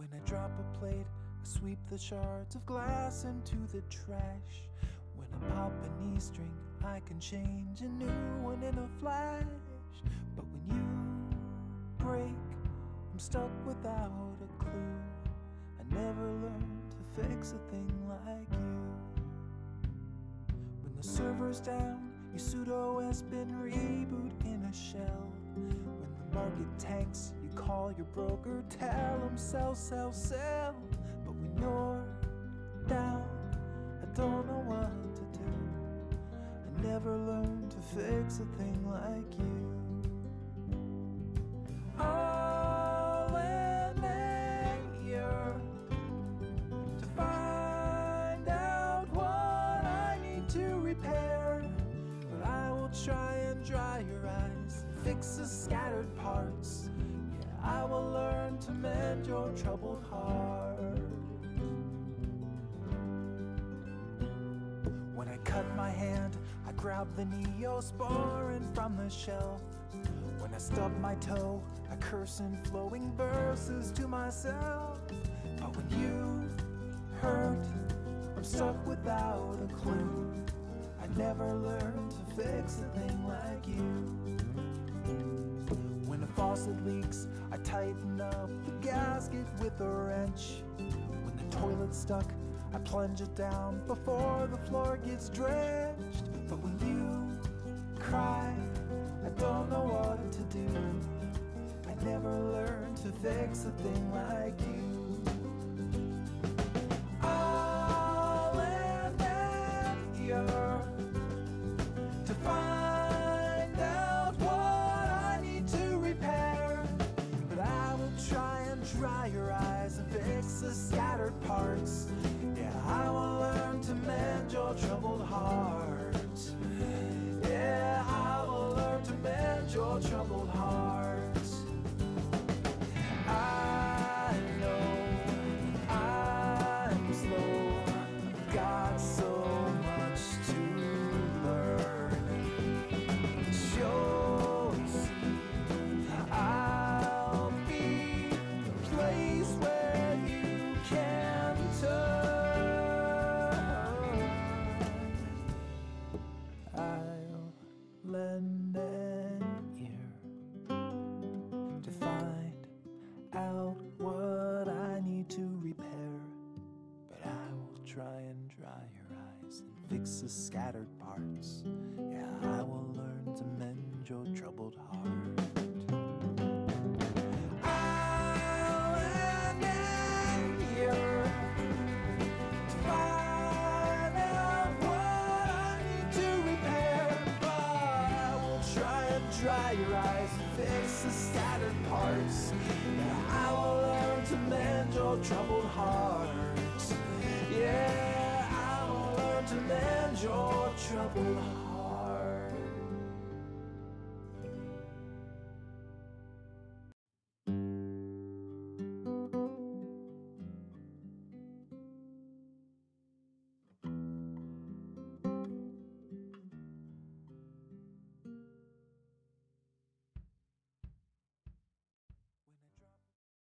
When I drop a plate, I sweep the shards of glass into the trash. When I pop an E-string, I can change a new one in a flash. But when you break, I'm stuck without a clue. I never learned to fix a thing like you. When the server's down, your pseudo-S bin reboot in a shell. When the market tanks, you call your broker, tell him sell, sell, sell. But when you're down, I don't know what to do. I never learned to fix a thing like you. Alem to find out what I need to repair. But I will try and dry your eyes, fix the scattered parts. Yeah, I will learn to mend your troubled heart. When I cut my hand, I grab the Neosporin from the shelf. When I stub my toe, I curse in flowing verses to myself. But when you hurt, I'm stuck without a clue. I never learned to fix a thing like you. When a faucet leaks, I tighten up the gasket with a wrench. When the toilet's stuck, I plunge it down before the floor gets drenched. But when you cry, I don't know what to do. I never learned to fix a thing like you. I'll admit to find out what I need to repair. But I will try and dry your eyes and fix the scattered parts. Yeah, I will learn to mend your troubled heart. Yeah, I will learn to mend your troubled heart. I know I'm slow, I've got so much to learn. You'll see, I'll be the place where you can turn. I'll lend an ear to find out what I need to repair. But I will try and dry your eyes and fix the scattered parts. Yeah, I will learn to mend your troubled heart. I'll lend an ear to find out what I need to repair. But I will try and dry your eyes and fix the scattered parts. Yeah, I will learn to mend your troubled heart. Yeah, I will learn to mend your troubled heart.